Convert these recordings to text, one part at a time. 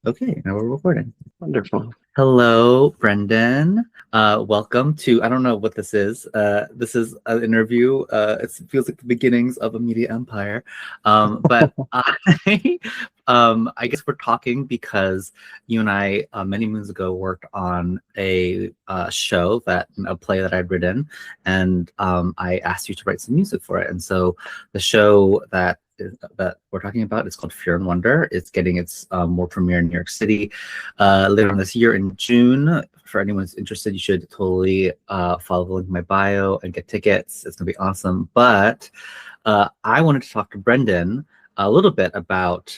Okay, now we're recording. Wonderful. Hello, Brendan. Welcome to, I don't know what this is. This is an interview. It feels like the beginnings of a media empire. But I guess we're talking because you and I, many moons ago, worked on a play that I'd written, and I asked you to write some music for it. And so the show that we're talking about is called Fear and Wonder. It's getting its world premiere in New York City later on this year in June. For anyone who's interested, you should totally follow the link in my bio and get tickets. It's gonna be awesome. But I wanted to talk to Brendan a little bit about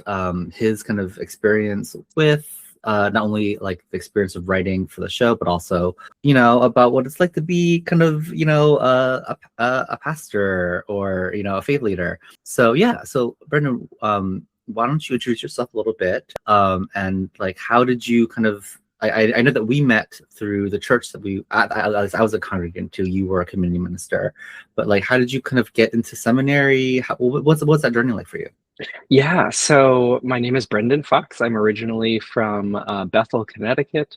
his kind of experience with not only like the experience of writing for the show, but also, about what it's like to be kind of, a pastor or, a faith leader. So yeah, so Brendan, why don't you introduce yourself a little bit? And like, how did you kind of? I know that we met through the church that I was a congregant too. You were a community minister, but like, how did you kind of get into seminary? What's that journey like for you? Yeah, so my name is Brendan Fox. I'm originally from Bethel, Connecticut.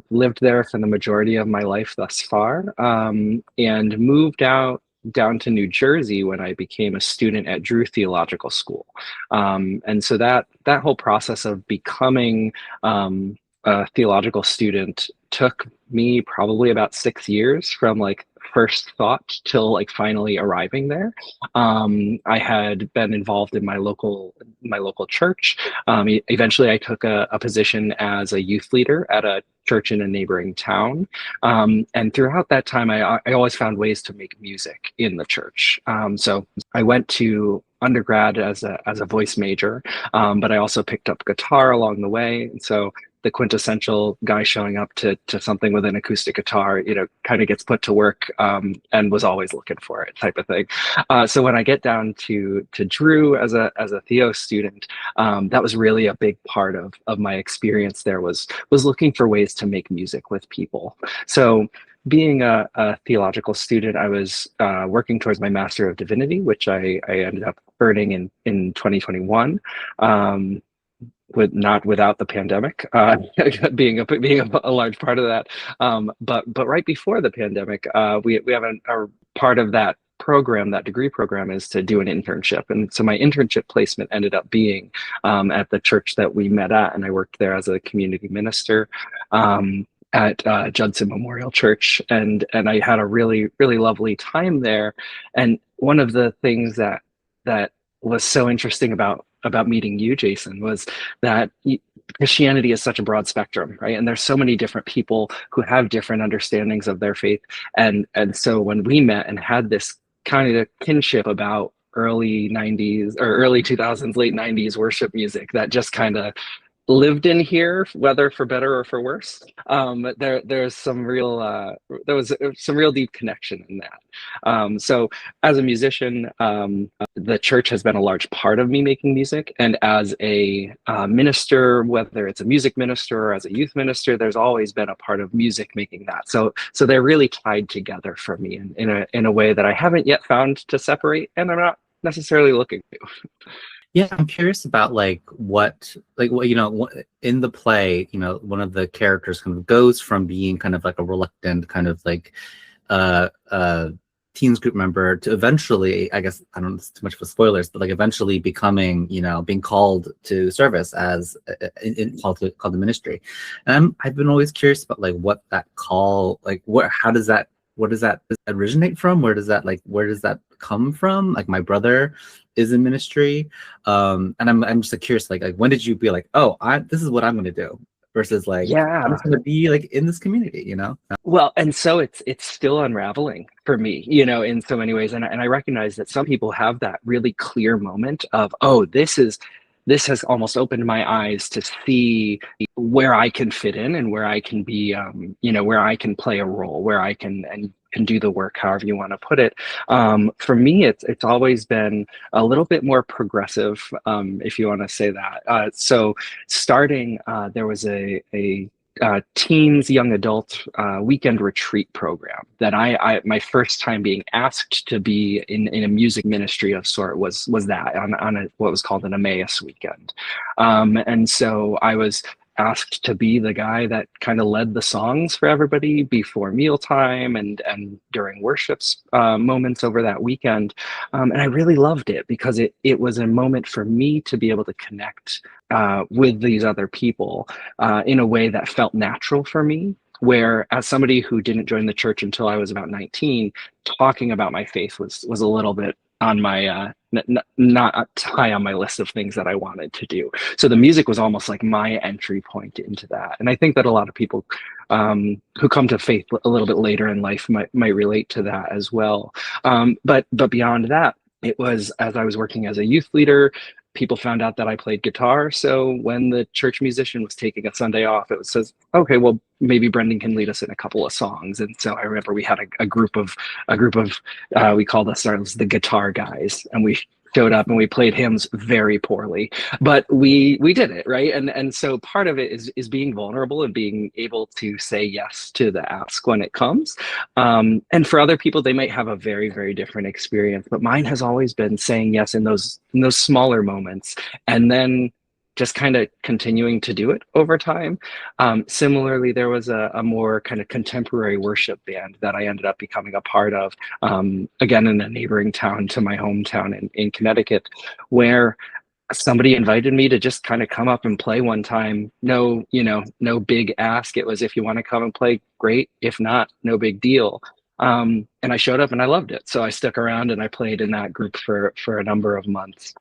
Lived there for the majority of my life thus far, and moved out down to New Jersey when I became a student at Drew Theological School. And so that whole process of becoming a theological student took me probably about 6 years from like first thought till like finally arriving there. I had been involved in my local church. Eventually, I took a position as a youth leader at a church in a neighboring town. And throughout that time, I always found ways to make music in the church. So I went to undergrad as a voice major, but I also picked up guitar along the way. And so the quintessential guy showing up to something with an acoustic guitar, kind of gets put to work, and was always looking for it, type of thing. So when I get down to Drew as a Theo student, that was really a big part of my experience there was looking for ways to make music with people. So being a theological student, I was working towards my Master of Divinity, which I ended up earning in 2021. Not without the pandemic being a large part of that, but right before the pandemic, we have a part of that program, that degree program, is to do an internship. And so my internship placement ended up being at the church that we met at, and I worked there as a community minister at Judson Memorial Church, and I had a really really lovely time there. And one of the things that was so interesting about meeting you, Jason, was that Christianity is such a broad spectrum, right? And there's so many different people who have different understandings of their faith. And so when we met and had this kind of kinship about early 90s or early 2000s, late 90s worship music that just kind of lived in here, whether for better or for worse. There's some real there was some real deep connection in that. So as a musician, the church has been a large part of me making music, and as a minister, whether it's a music minister or as a youth minister, there's always been a part of music making that. So they're really tied together for me in a way that I haven't yet found to separate, and I'm not necessarily looking to. Yeah, I'm curious about in the play, one of the characters kind of goes from being kind of like a reluctant kind of like uh uh teens group member to eventually, I guess, I don't know, it's too much for spoilers, but like eventually becoming, being called to service as called the ministry. And I've been always curious about like what that call, like what does that originate from? Where does that come from? Like my brother is in ministry, and I'm just like curious, like when did you be like, oh, this is what I'm going to do, versus like I'm Yeah. just going to be like in this community. Well, and so it's still unraveling for me, in so many ways. And I recognize that some people have that really clear moment of, oh, this has almost opened my eyes to see where I can fit in and where I can be, where I can play a role, where I can do the work, however you want to put it. For me, it's always been a little bit more progressive, if you want to say that. So starting, there was a teens, young adult weekend retreat program that I my first time being asked to be in a music ministry of sort was that on what was called an Emmaus weekend. And so I was asked to be the guy that kind of led the songs for everybody before mealtime and during worships moments over that weekend. And I really loved it because it was a moment for me to be able to connect with these other people in a way that felt natural for me. Where, as somebody who didn't join the church until I was about 19, talking about my faith was a little bit on my not high on my list of things that I wanted to do. So the music was almost like my entry point into that. And I think that a lot of people who come to faith a little bit later in life might relate to that as well. But beyond that, it was as I was working as a youth leader, people found out that I played guitar. So when the church musician was taking a Sunday off, it says, okay, well, maybe Brendan can lead us in a couple of songs. And so I remember we had a group of we called ourselves the guitar guys, and we showed up and we played hymns very poorly, but we did it, right. And so part of it is being vulnerable and being able to say yes to the ask when it comes. And for other people, they might have a very, very different experience, but mine has always been saying yes in those smaller moments, and then just kind of continuing to do it over time. Similarly, there was a more kind of contemporary worship band that I ended up becoming a part of, again, in a neighboring town to my hometown in Connecticut, where somebody invited me to just kind of come up and play one time. No, no big ask. It was, if you want to come and play, great. If not, no big deal. And I showed up and I loved it. So I stuck around and I played in that group for a number of months.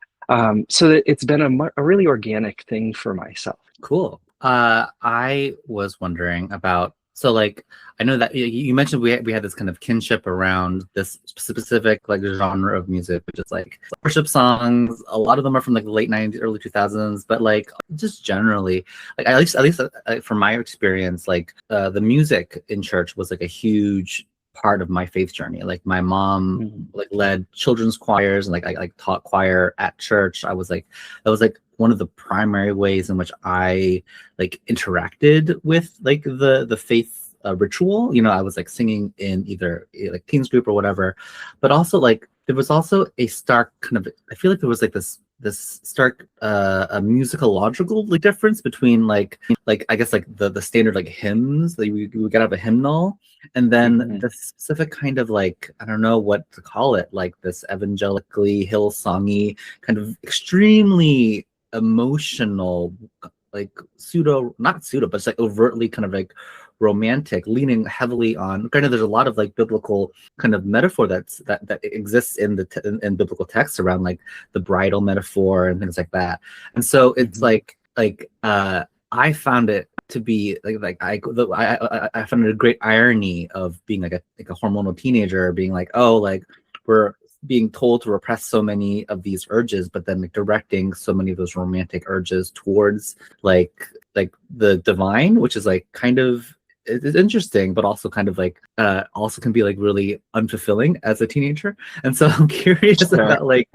So that it's been a really organic thing for myself. Cool. I was wondering about, so like, I know that you mentioned we had this kind of kinship around this specific like genre of music, which is like worship songs. A lot of them are from like the late 90s, early 2000s, but like just generally, like at least from my experience, like the music in church was like a huge part of my faith journey. Like my mom like led children's choirs and like I like taught choir at church. That was like one of the primary ways in which I like interacted with like the faith ritual. I was like singing in either like teens group or whatever, but also like there was also a stark kind of, I feel like there was like this stark a musicological like difference between like I guess like the standard like hymns that we get out of a hymnal, and then the specific kind of like, I don't know what to call it, like this evangelically hillsongy kind of extremely emotional, like not pseudo, but it's like overtly kind of like romantic, leaning heavily on, kind of, there's a lot of like biblical kind of metaphor that exists in in biblical texts around like the bridal metaphor and things like that. And so it's like I found it to be I found it a great irony of being like a hormonal teenager, being like, oh, like we're being told to repress so many of these urges, but then like directing so many of those romantic urges towards like the divine, which is like kind of, it's interesting, but also kind of like also can be like really unfulfilling as a teenager. And so I'm curious about what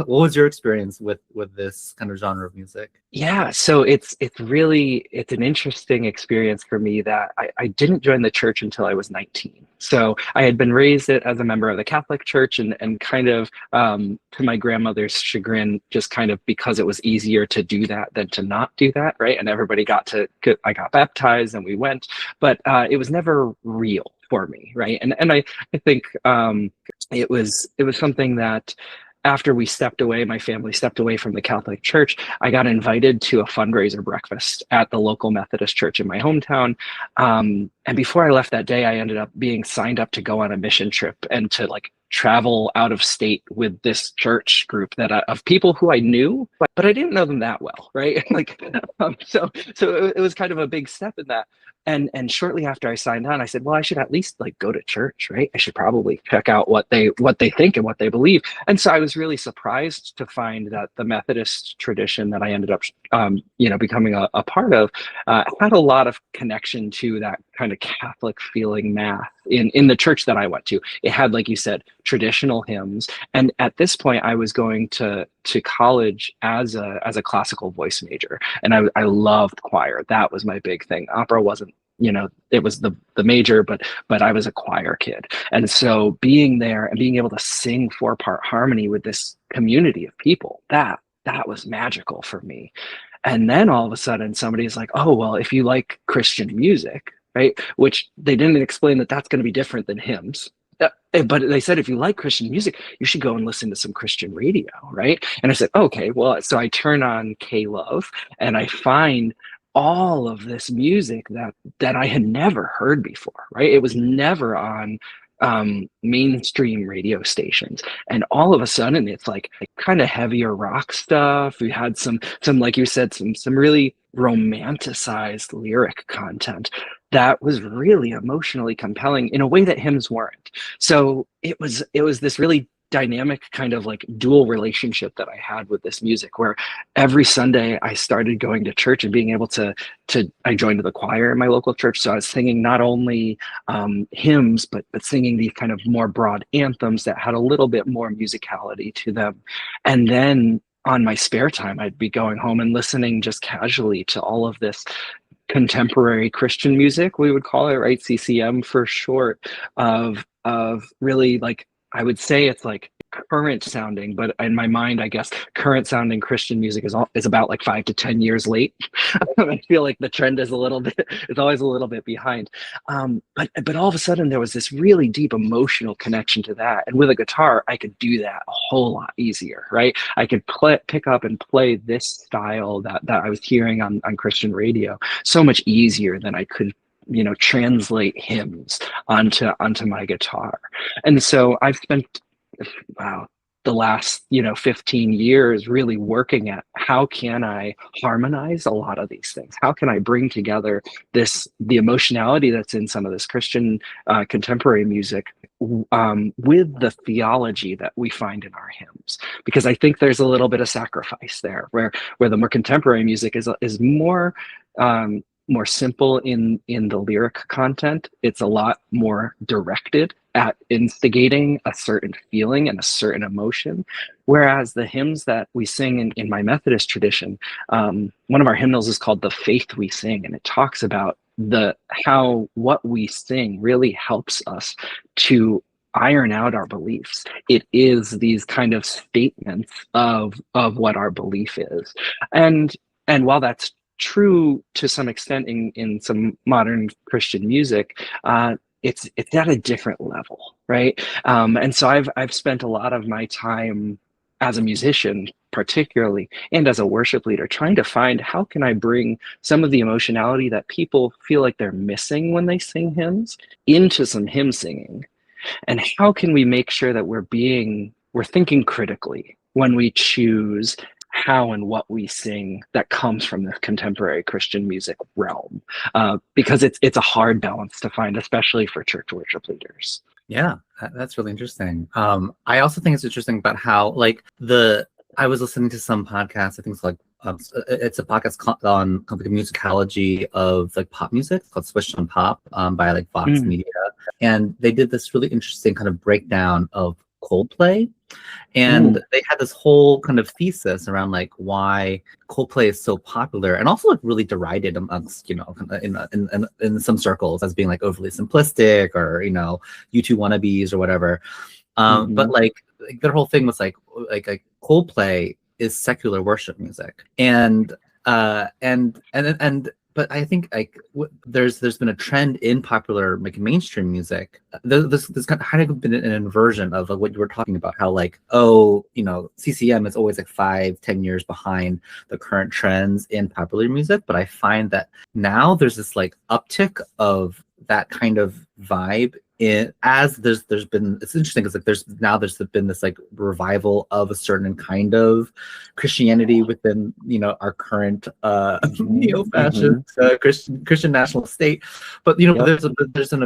was your experience with this kind of genre of music? Yeah, so it's an interesting experience for me that I didn't join the church until I was 19. So I had been raised as a member of the Catholic Church and kind of to my grandmother's chagrin, just kind of because it was easier to do that than to not do that, right? And everybody I got baptized and we went, but it was never real for me, right? And I think it was something that after my family stepped away from the Catholic Church, I got invited to a fundraiser breakfast at the local Methodist church in my hometown. And before I left that day, I ended up being signed up to go on a mission trip and to like travel out of state with this church group of people who I knew, but I didn't know them that well, right? So it was kind of a big step in that. And shortly after I signed on, I said, well, I should at least like go to church, right? I should probably check out what they think and what they believe. And so I was really surprised to find that the Methodist tradition that I ended up, becoming a part of, had a lot of connection to that kind of Catholic feeling math in the church that I went to. It had, like you said, traditional hymns. And at this point, I was going to college as a classical voice major. And I loved choir. That was my big thing. Opera wasn't, it was the major, but I was a choir kid. And so being there and being able to sing 4-part harmony with this community of people, that was magical for me. And then all of a sudden somebody's like, oh, well, if you like Christian music, right? Which they didn't explain that that's going to be different than hymns. But they said, if you like Christian music, you should go and listen to some Christian radio, right? And I said, okay, well, so I turn on K-Love and I find all of this music that I had never heard before, right? It was never on mainstream radio stations, and all of a sudden it's like kind of heavier rock stuff. We had some like you said, some really romanticized lyric content that was really emotionally compelling in a way that hymns weren't. So it was this really dynamic kind of like dual relationship that I had with this music, where every Sunday I started going to church and being able to I joined the choir in my local church. So I was singing not only hymns, but singing these kind of more broad anthems that had a little bit more musicality to them. And then on my spare time, I'd be going home and listening just casually to all of this contemporary Christian music, we would call it, right? CCM for short, of really, like, I would say it's like current sounding, but in my mind, I guess current sounding Christian music is about like 5 to 10 years late. I feel like the trend is it's always a little bit behind. But all of a sudden there was this really deep emotional connection to that. And with a guitar, I could do that a whole lot easier, right? I could pick up and play this style that I was hearing on Christian radio so much easier than I could translate hymns onto my guitar. And so I've spent the last 15 years really working at how can I harmonize a lot of these things. How can I bring together the emotionality that's in some of this Christian contemporary music with the theology that we find in our hymns, because I think there's a little bit of sacrifice there, where the more contemporary music is more simple in the lyric content. It's a lot more directed at instigating a certain feeling and a certain emotion. Whereas the hymns that we sing in my Methodist tradition, one of our hymnals is called "The Faith We Sing," and it talks about how what we sing really helps us to iron out our beliefs. It is these kind of statements of what our belief is. And while that's true to some extent in some modern Christian music, it's at a different level, right? And so I've spent a lot of my time as a musician, particularly, and as a worship leader, trying to find how can I bring some of the emotionality that people feel like they're missing when they sing hymns into some hymn singing, and how can we make sure that we're thinking critically when we choose how and what we sing that comes from the contemporary Christian music realm, because it's a hard balance to find, especially for church worship leaders. Yeah, that's really interesting. I also think it's interesting about how I was listening to some podcasts. I think it's like it's a podcast on the musicology of like pop music. It's called Switched on Pop by like Vox Media, and they did this really interesting kind of breakdown of Coldplay, and they had this whole kind of thesis around like why Coldplay is so popular, and also like really derided amongst in some circles as being like overly simplistic or U2 wannabes or whatever. But like their whole thing was like Coldplay is secular worship music, but I think like there's been a trend in popular like mainstream music. This kind of been an inversion of what you were talking about, how like CCM is always like 5-10 years behind the current trends in popular music. But I find that now there's this like uptick of that kind of vibe as there's been. It's interesting because like there's been this like revival of a certain kind of Christianity within our current neo-fascist Christian national state, but there's been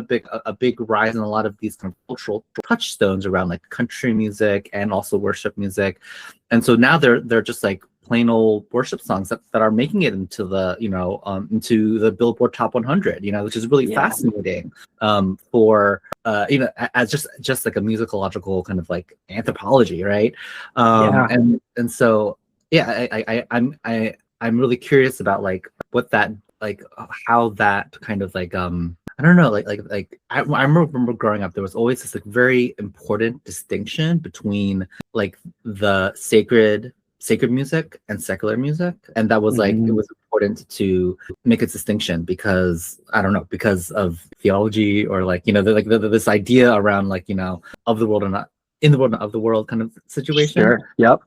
a big rise in a lot of these kind of cultural touchstones around like country music and also worship music, and so now they're just like plain old worship songs that are making it into the into the Billboard Top 100, which is really Yeah. fascinating for as just like a musicological kind of like anthropology, right? Yeah. And so yeah, I'm really curious about like what that like how that kind of like I don't know, I remember growing up, there was always this like very important distinction between like the sacred music and secular music, and that was like it was important to make a distinction because I don't know, because of theology or like this idea around like of the world and not in the world, not of the world kind of situation. Sure. Yep.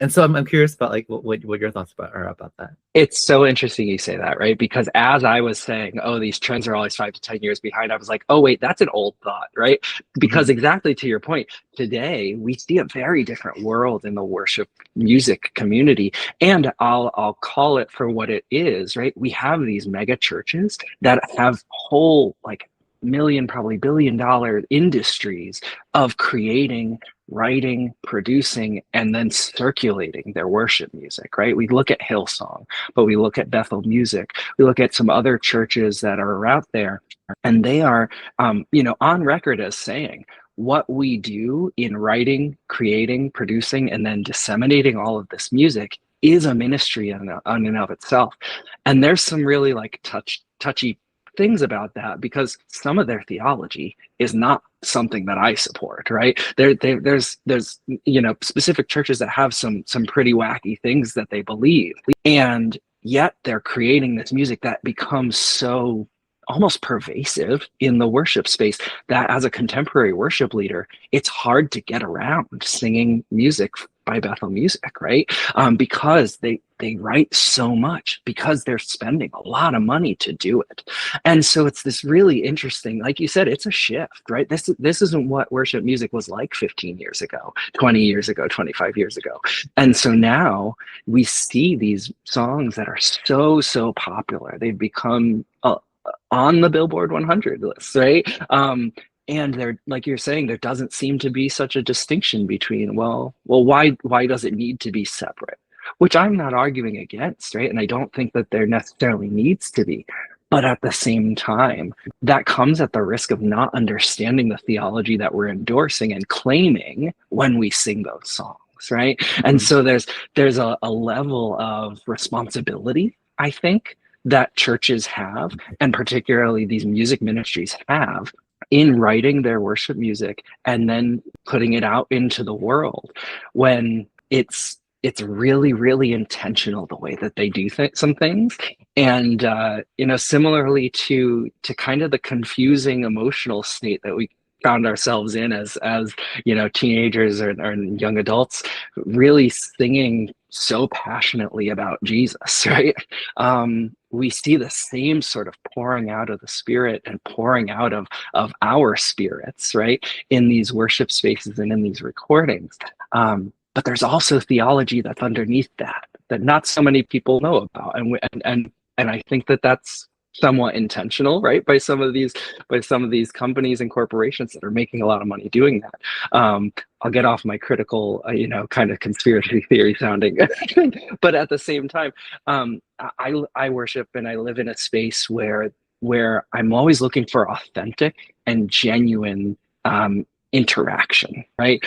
And so I'm curious about like what your thoughts are about that. It's so interesting you say that, right? Because as I was saying, oh, these trends are always 5 to 10 years behind, I was like, oh, wait, that's an old thought, right? Because exactly to your point, today we see a very different world in the worship music community. And I'll call it for what it is, right? We have these mega churches that have whole like million, probably $1 billion industries of creating, writing, producing, and then circulating their worship music, right? We look at Hillsong, but we look at Bethel Music. We look at some other churches that are out there, and they are, on record as saying, what we do in writing, creating, producing, and then disseminating all of this music is a ministry in and of itself. And there's some really like touchy things about that, because some of their theology is not something that I support, right? There's specific churches that have some pretty wacky things that they believe, and yet they're creating this music that becomes so almost pervasive in the worship space that as a contemporary worship leader, it's hard to get around singing music by Bethel Music, right? Because they write so much, because they're spending a lot of money to do it. And so it's this really interesting, like you said, it's a shift, right? This isn't what worship music was like 15 years ago, 20 years ago, 25 years ago. And so now we see these songs that are so popular. They've become on the Billboard 100 list, right? And there, like you're saying, there doesn't seem to be such a distinction between, why does it need to be separate? Which I'm not arguing against, right? And I don't think that there necessarily needs to be. But at the same time, that comes at the risk of not understanding the theology that we're endorsing and claiming when we sing those songs, right? And so there's a level of responsibility, I think, that churches have, and particularly these music ministries have, in writing their worship music and then putting it out into the world, when it's really intentional the way that they do some things. And similarly to kind of the confusing emotional state that we found ourselves in as teenagers or young adults, really singing so passionately about Jesus, right? We see the same sort of pouring out of the Spirit and pouring out of our spirits, right, in these worship spaces and in these recordings. But there's also theology that's underneath that not so many people know about, and I think that that's somewhat intentional, right, by some of these companies and corporations that are making a lot of money doing that. I'll get off my critical, kind of conspiracy theory sounding, but at the same time, I worship and I live in a space where I'm always looking for authentic and genuine interaction, right?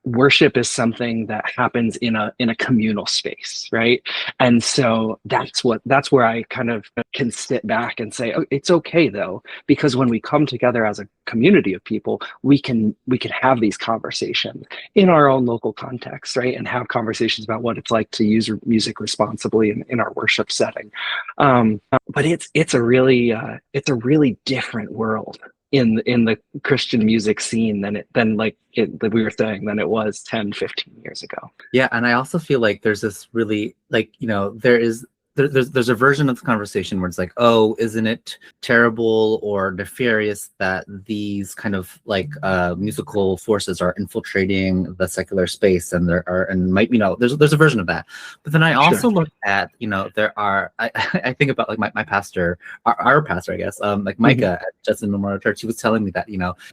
Worship is something that happens in a communal space, right? And so that's where I kind of can sit back and say, oh, it's okay though, because when we come together as a community of people, we can have these conversations in our own local context, right? And have conversations about what it's like to use music responsibly in our worship setting. But it's a really different world in the Christian music scene than we were saying, than it was 10, 15 years ago. Yeah, and I also feel like there's this really like, there is there's a version of the conversation where it's like, oh, isn't it terrible or nefarious that these kind of like musical forces are infiltrating the secular space, and there are and might, there's a version of that. But then I also Sure. look at, there are I think about like my pastor, our pastor, I guess, like Micah at Judson Memorial Church. He was telling me that,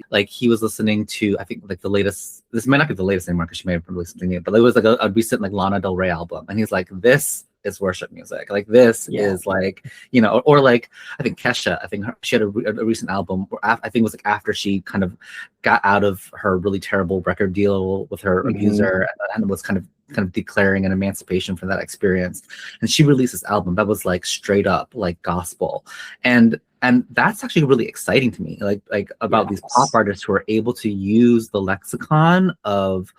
like he was listening to, I think, like the latest, this might not be the latest anymore because she may have released something new, but it was like a recent like Lana Del Rey album, and he's like, this is worship music. Like this is like, or like I think Kesha, I think she had a recent album, I think it was like after she kind of got out of her really terrible record deal with her abuser, and was kind of declaring an emancipation from that experience, and she released this album that was like straight up like gospel, and that's actually really exciting to me, like about these pop artists who are able to use the lexicon of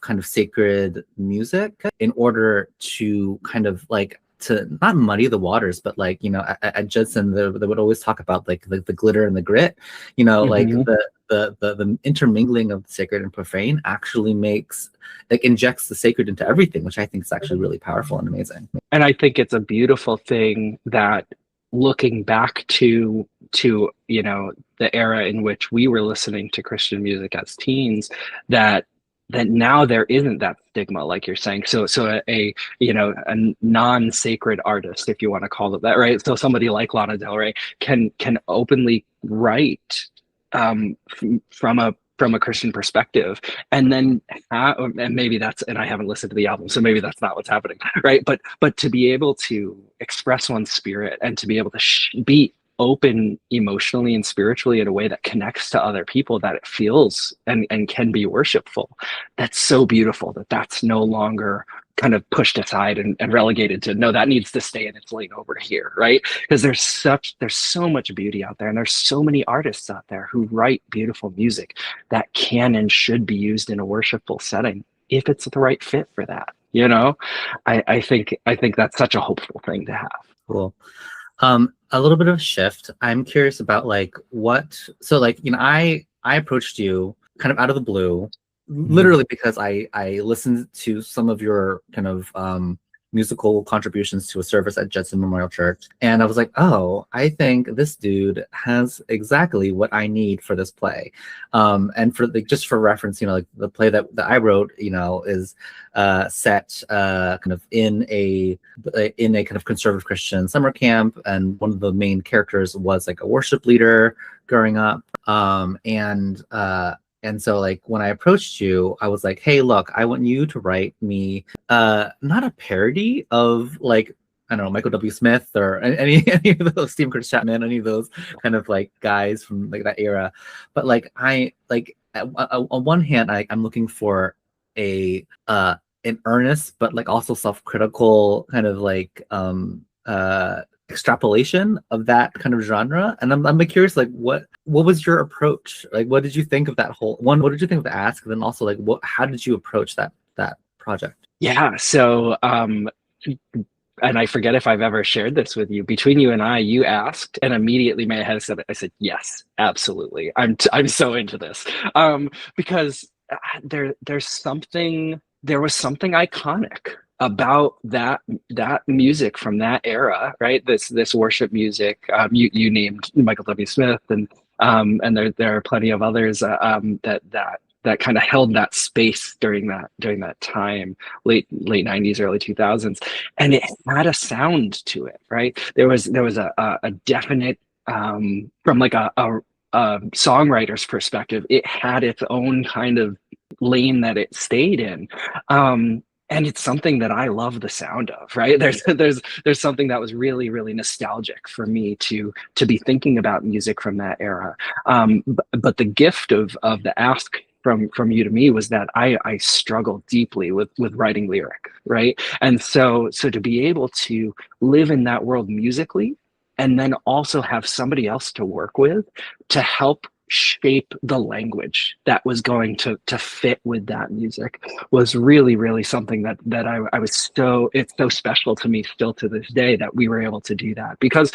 kind of sacred music in order to kind of like to not muddy the waters, but like, at Judson, they would always talk about like the glitter and the grit, like the intermingling of the sacred and profane actually injects the sacred into everything, which I think is actually really powerful and amazing. And I think it's a beautiful thing that, looking back to the era in which we were listening to Christian music as teens, that now there isn't that stigma, like you're saying. So a non-sacred artist, if you want to call it that, right? So somebody like Lana Del Rey can openly write from a Christian perspective, and then and maybe that's, and I haven't listened to the album, so maybe that's not what's happening, right? But to be able to express one's spirit and to be able to be open emotionally and spiritually in a way that connects to other people, that it feels and can be worshipful, that's so beautiful that that's no longer kind of pushed aside and relegated to, no, that needs to stay in its lane over here, right? Because there's so much beauty out there, and there's so many artists out there who write beautiful music that can and should be used in a worshipful setting if it's the right fit for that. I think that's such a hopeful thing to have. Cool. A little bit of a shift. I'm curious about like so like, I approached you kind of out of the blue, literally because I listened to some of your kind of musical contributions to a service at Judson Memorial Church, and I was like, oh, I think this dude has exactly what I need for this play. And for just for reference, like the play that I wrote, is set kind of in a kind of conservative Christian summer camp, and one of the main characters was like a worship leader growing up, and so like when I approached you, I was like, hey, look, I want you to write me not a parody of like, I don't know, Michael W. Smith or any of those, Stephen Curtis Chapman, any of those kind of like guys from like that era. But like on one hand, I'm looking for an earnest but like also self-critical kind of like extrapolation of that kind of genre, and I'm curious, like what was your approach? Like, what did you think of that whole one? What did you think of the ask? And then also, like, how did you approach that project? Yeah. So, and I forget if I've ever shared this with you. Between you and I, you asked, and immediately my head said, I said, yes, absolutely. I'm so into this, because there was something iconic about that music from that era, right? This worship music. You named Michael W. Smith, and there are plenty of others that kind of held that space during that time, late 90s, early 2000s, and it had a sound to it, right? There was a definite, from like a songwriter's perspective, it had its own kind of lane that it stayed in. And it's something that I love the sound of, right? There's something that was really, really nostalgic for me to be thinking about music from that era. But the gift of the ask from you to me was that I struggled deeply with writing lyric, right? And so to be able to live in that world musically, and then also have somebody else to work with to help shape the language that was going to fit with that music, was really, really something that I was it's so special to me still to this day that we were able to do that, because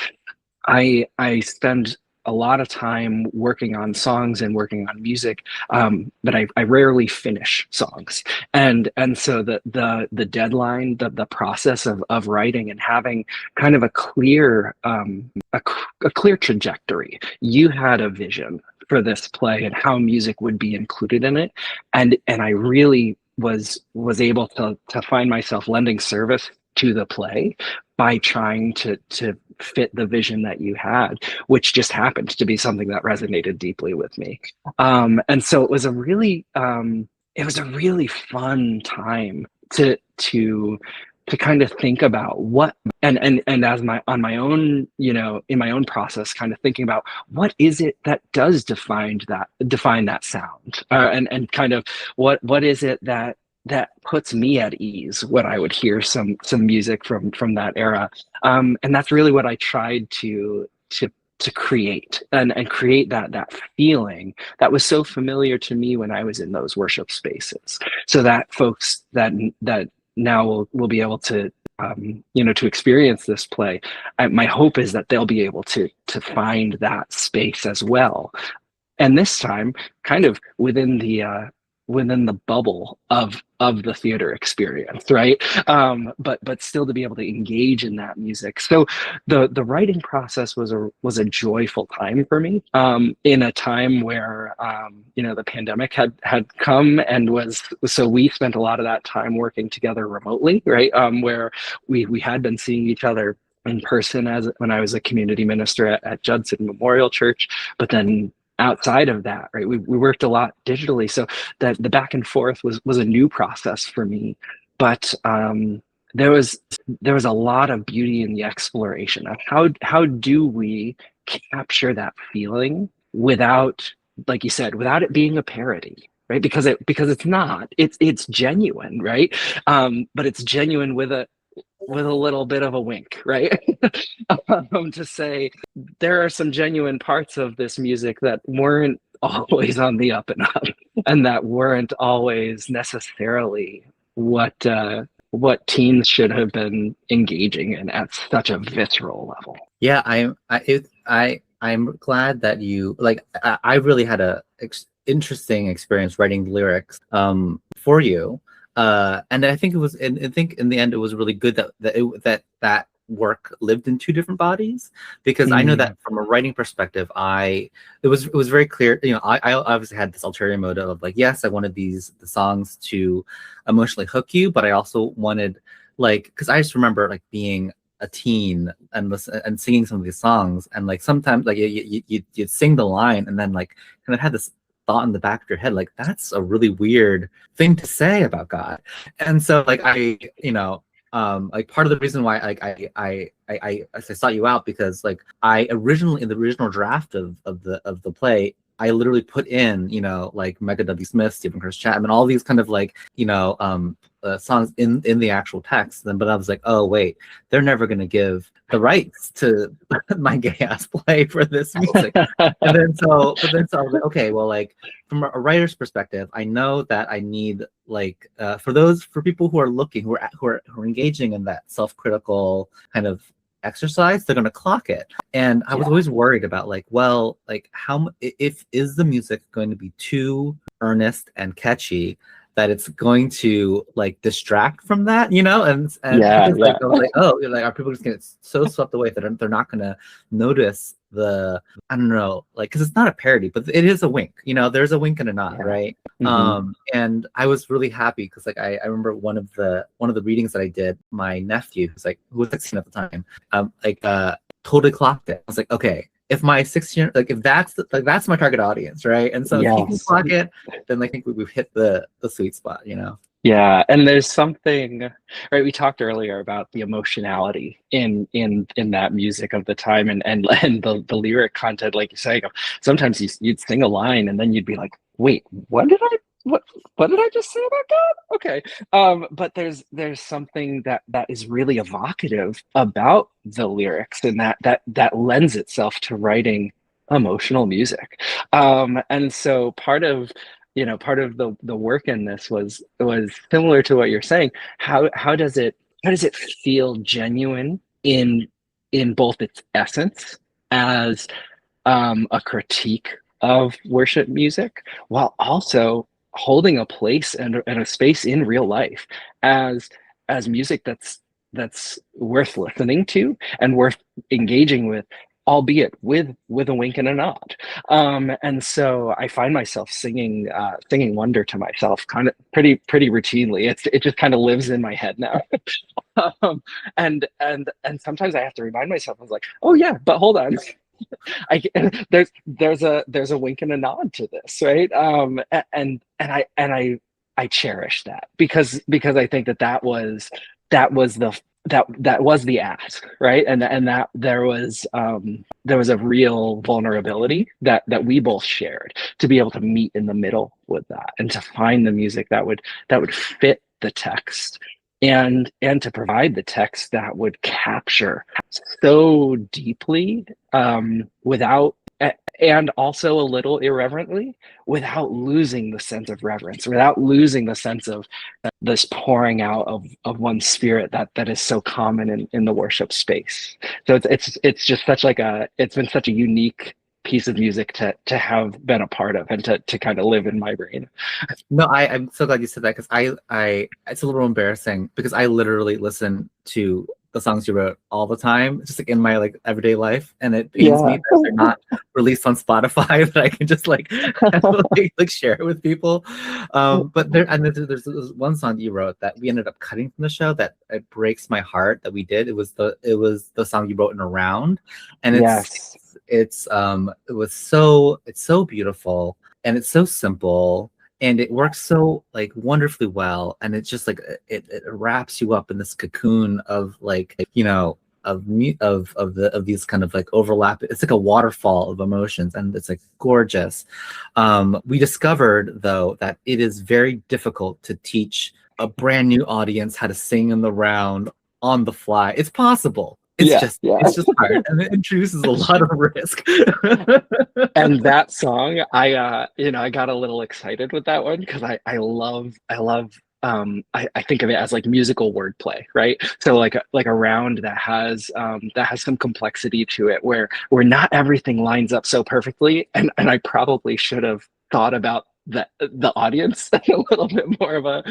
I spend a lot of time working on songs and working on music, but I rarely finish songs, and so the deadline, the process of writing and having kind of a clear a clear trajectory. You had a vision for this play and how music would be included in it, and I really was able to find myself lending service to the play by trying to fit the vision that you had, which just happened to be something that resonated deeply with me. And so it was a really fun time to kind of think about what and as my on my own, in my own process, kind of thinking about what is it that does define that sound, and kind of what is it that puts me at ease when I would hear some music from that era. And that's really what I tried to create, and create that feeling that was so familiar to me when I was in those worship spaces, so that folks that now will be able to to experience this play. My hope is that they'll be able to find that space as well, and this time kind of within the bubble of the theater experience, right? But still to be able to engage in that music. So the writing process was a joyful time for me, in a time where the pandemic had come, and so we spent a lot of that time working together remotely, right? Where we had been seeing each other in person as when I was a community minister at Judson Memorial Church, but then outside of that, right, we worked a lot digitally, so that the back and forth was a new process for me. But there was a lot of beauty in the exploration of how do we capture that feeling without, like you said, without it being a parody, right? Because it's not, it's genuine, right? But it's genuine with a little bit of a wink, right? To say there are some genuine parts of this music that weren't always on the up and up, and that weren't always necessarily what teens should have been engaging in at such a visceral level. Yeah, I'm glad that you like. I really had a interesting experience writing lyrics for you. And I think I think in the end it was really good that work lived in two different bodies, because I know that from a writing perspective, it was very clear. I obviously had this ulterior motive of like, yes, I wanted the songs to emotionally hook you, but I also wanted, like, because I just remember like being a teen and singing some of these songs, and like sometimes like you'd sing the line and then like kind of had this thought in the back of your head, like, that's a really weird thing to say about God. And so like like part of the reason why like I sought you out, because like I originally, in the original draft of the play, I literally put in, like Mega W. Smith, Stephen Chris Chapman, all these kind of like, songs in the actual text. But I was like, oh wait, they're never going to give the rights to my gay ass play for this music. But then so I was like, okay, well, like from a writer's perspective, I know that I need like for people who are looking, who are engaging in that self-critical kind of exercise, they're going to clock it. And I was always worried about like, well, like is the music going to be too earnest and catchy that it's going to like distract from that, and like I was like, oh, like are people just gonna get so swept away that they're not gonna notice I don't know, like, because it's not a parody, but it is a wink, there's a wink and a nod, right? And I was really happy because like I remember one of the readings that I did, my nephew who was 16 at the time, totally clocked it. I was like, okay, if my 16, like if that's my target audience, right? And so if he can clock it, then I think we've hit the sweet spot, Yeah, and there's something, right? We talked earlier about the emotionality in that music of the time, and the lyric content, like you're saying. Sometimes you'd sing a line and then you'd be like, wait, what did I just say about God? Okay. But there's something that is really evocative about the lyrics, and that lends itself to writing emotional music. And so part of the work in this was similar to what you're saying. How does it feel genuine in both its essence as a critique of worship music, while also holding a place and a space in real life as music that's worth listening to and worth engaging with, albeit with a wink and a nod. And so I find myself singing Wonder to myself kind of pretty routinely. It just kind of lives in my head now. And sometimes I have to remind myself, I was like, oh yeah, but hold on. I there's a wink and a nod to this, right? And I cherish that because I think that was the ask, right? And that there was a real vulnerability that we both shared to be able to meet in the middle with that and to find the music that would fit the text and to provide the text that would capture so deeply without and also a little irreverently without losing the sense of reverence, without losing the sense of this pouring out of one's spirit that is so common in the worship space. So it's just it's been such a unique piece of music to have been a part of and to kind of live in my brain. No, I'm so glad you said that because I it's a little embarrassing because I literally listen to the songs you wrote all the time, just like in my like everyday life, and it pains me that they're not released on Spotify that I can just like share it with people. But there's one song that you wrote that we ended up cutting from the show that it breaks my heart that we did. It was the song you wrote in Around, and it's so beautiful and it's so simple. And it works so like wonderfully well, and it's just like it wraps you up in this cocoon of like of these kind of like overlap. It's like a waterfall of emotions, and it's like gorgeous. We discovered though that it is very difficult to teach a brand new audience how to sing in the round on the fly. It's possible. It's just hard, and it introduces a lot of risk. And that song, I got a little excited with that one because I love I think of it as like musical wordplay, right? So like a round that has some complexity to it where not everything lines up so perfectly, and I probably should have thought about the audience in a little bit more of a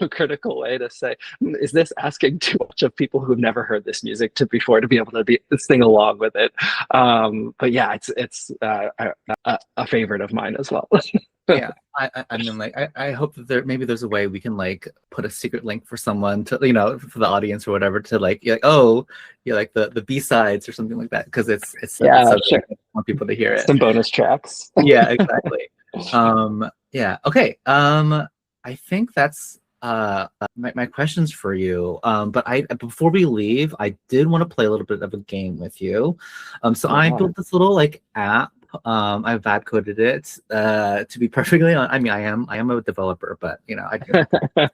critical way to say, is this asking too much of people who've never heard this music to be able to sing along with it? But yeah, it's a favorite of mine as well. Yeah, I mean, like, I hope that there's a way we can like put a secret link for someone to for the audience or whatever to like like the B-sides or something like that, because it's sure. I want people to hear it. Some bonus tracks. Yeah, exactly. Yeah, okay. I think that's my questions for you. But before we leave, I did want to play a little bit of a game with you. So I built this little like app. I've bad coded it to be perfectly honest. I mean, I am a developer, but I built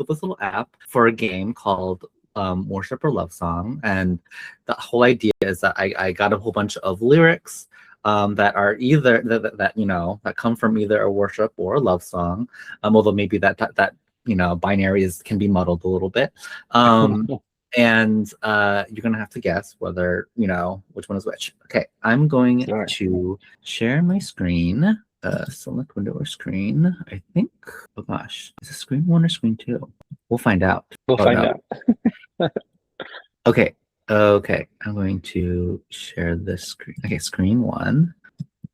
this little app for a game called Worship or Love Song, and the whole idea is that I got a whole bunch of lyrics that are either that come from either a worship or a love song, although maybe that binary can be muddled a little bit. And you're gonna have to guess whether which one is which. Okay, I'm going to share my screen. Select window or screen. I think. Oh gosh, is it screen 1 or screen 2? We'll find out. We'll find out. Okay. I'm going to share this screen. Okay, screen 1.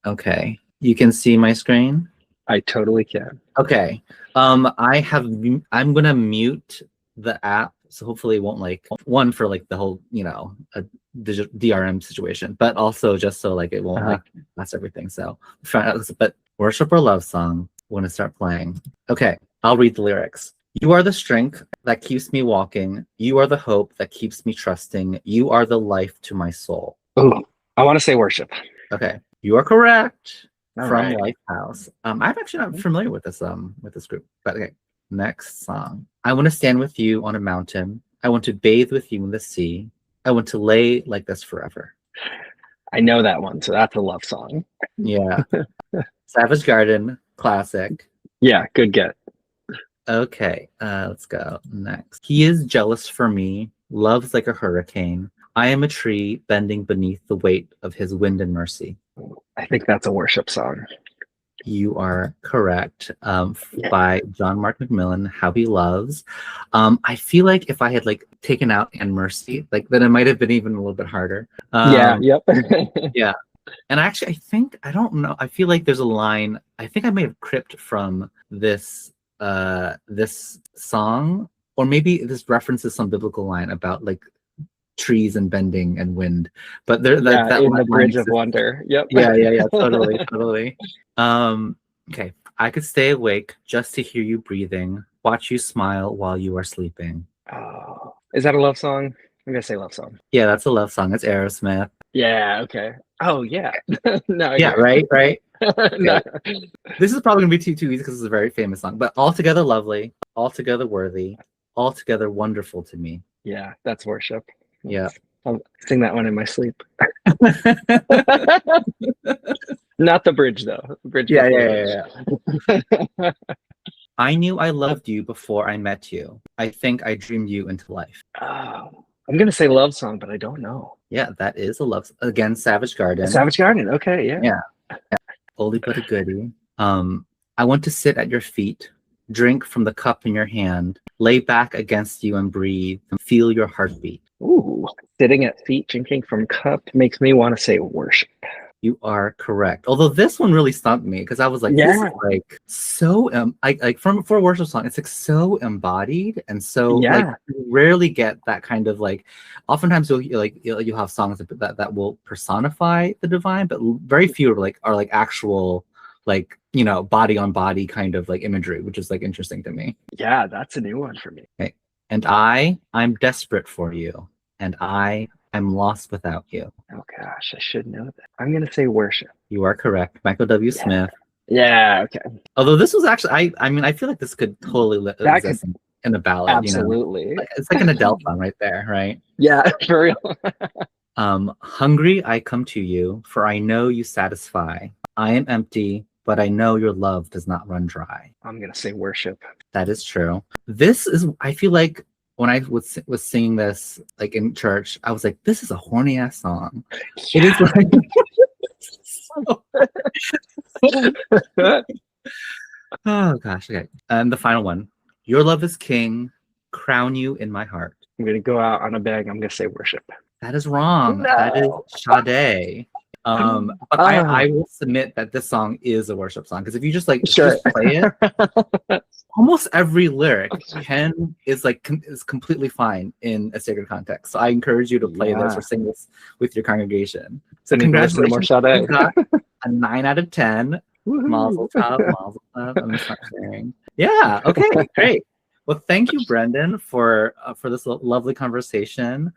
Okay, you can see my screen. I totally can. Okay. I'm gonna mute the app. So hopefully it won't like one for like the whole, a DRM situation, but also just so like it won't like mess everything. So but Worship or Love Song, when it start playing. Okay, I'll read the lyrics. You are the strength that keeps me walking. You are the hope that keeps me trusting. You are the life to my soul. Ooh, I want to say worship. Okay, you are correct. All from right. Lighthouse. I'm actually not familiar with this group, but okay. Next song. I want to stand with you on a mountain. I want to bathe with you in the sea. I want to lay like this forever. I know that one, so that's a love song. Yeah. Savage Garden, classic. Yeah, good get. Okay, let's go next. He is jealous for me, loves like a hurricane. I am a tree bending beneath the weight of his wind and mercy. I think that's a worship song. You are correct. Yeah. By John Mark McMillan, How He Loves. I feel like if I had like taken out and mercy, like then it might have been even a little bit harder. Yeah. Yep. Yeah. And actually, I think I don't know. I feel like there's a line. I think I may have cribbed from this this song, or maybe this references some biblical line about like trees and bending and wind. But there, Yeah, that in line the Bridge of exists. Wonder. Yep. Yeah. Totally, totally. Okay. I could stay awake just to hear you breathing, watch you smile while you are sleeping. Oh, is that a love song? I'm gonna say love song. Yeah, that's a love song. It's Aerosmith. Yeah. Okay. Oh yeah. No. I Yeah, get it. right. No. This is probably gonna be too easy because it's a very famous song. But altogether lovely, altogether worthy, altogether wonderful to me. Yeah, that's worship. Yeah. I'll sing that one in my sleep. Not the bridge though. The bridge. Yeah. I knew I loved you before I met you. I think I dreamed you into life. Oh, I'm gonna say love song, but I don't know. Yeah, that is a love. Again, Savage Garden. Savage Garden. Okay. Yeah. Yeah. Oldie but a goodie. I want to sit at your feet, drink from the cup in your hand, lay back against you and breathe, and feel your heartbeat. Ooh, sitting at feet, drinking from cup makes me want to say worship. You are correct. Although this one really stumped me because I was like, this is like so like for a worship song, it's like so embodied and so like you rarely get that kind of like. Oftentimes you'll have songs that will personify the divine, but very few are like actual like body on body kind of like imagery, which is like interesting to me. Yeah, that's a new one for me. Okay. And I'm desperate for you, and I'm lost without you. Oh gosh, I should know that. I'm gonna say worship. You are correct. Michael W. Smith. Yeah, okay. Although this was actually, I mean, I feel like this could totally exist in a ballad. Absolutely. It's like an Adele song right there, right? Yeah, for real. Hungry I come to you, for I know you satisfy. I am empty, but I know your love does not run dry. I'm gonna say worship. That is true. This is, I feel like, when I was singing this like in church, I was like, this is a horny ass song. Yeah. It is like oh gosh, okay. And the final one. Your love is king, crown you in my heart. I'm gonna go out on a bang. I'm gonna say worship. That is wrong. No. That is Sade. But I will submit that this song is a worship song because if you just like just play it, almost every lyric is completely fine in a sacred context. So I encourage you to play this or sing this with your congregation. So congratulations, more Sade. You got a 9 out of 10. Mazel tov, mazel tov. I'm just not sharing. Yeah. Okay. Great. Well, thank you, Brendan, for this lovely conversation.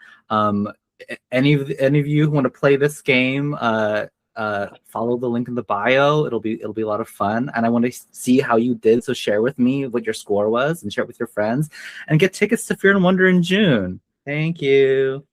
Any of you who want to play this game, follow the link in the bio. It'll be a lot of fun, and I want to see how you did. So share with me what your score was, and share it with your friends, and get tickets to Fear and Wonder in June. Thank you.